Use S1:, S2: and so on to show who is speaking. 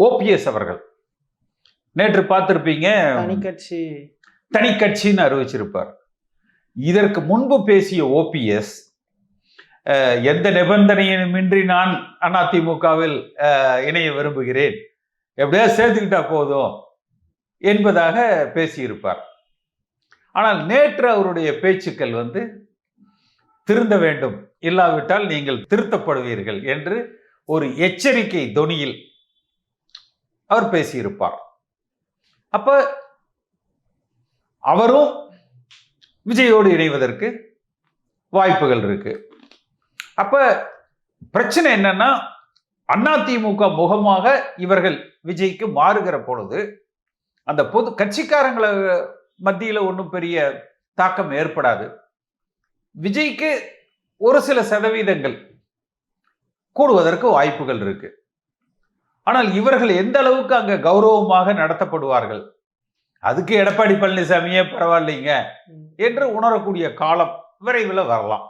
S1: OPS அவர்கள் நேற்று பார்த்திருப்பீங்க, தனி கட்சின்னு அறிவிச்சிருப்பார். இதற்கு முன்பு பேசிய ஓபிஎஸ் எந்த நிபந்தனையுமின்றி நான் அதிமுகவில் இணைய விரும்புகிறேன், எப்படியா சேர்த்துக்கிட்டா போதும் என்பதாக பேசியிருப்பார். ஆனால் நேற்று அவருடைய பேச்சுக்கள் திருந்த வேண்டும், இல்லாவிட்டால் நீங்கள் திருத்தப்படுவீர்கள் என்று ஒரு எச்சரிக்கை தொனியில் அவர் பேசியிருப்பார். அப்ப அவரும் விஜயோடு இணைவதற்கு வாய்ப்புகள் இருக்கு. அப்ப பிரச்சனை என்னன்னா, அதிமுக முகமாக இவர்கள் விஜய்க்கு மாறுகிற பொழுது அந்த பொது கட்சிக்காரங்களை மத்தியில ஒன்றும் பெரிய தாக்கம் ஏற்படாது. விஜய்க்கு ஒரு சில சதவீதங்கள் கூடுவதற்கு வாய்ப்புகள் இருக்கு. ஆனால் இவர்கள் எந்த அளவுக்கு அங்க கௌரவமாக நடத்தப்படுவார்கள், அதுக்கு எடப்பாடி பழனிசாமியே பரவாயில்லைங்க என்று உணரக்கூடிய காலம் விரைவில் வரலாம்.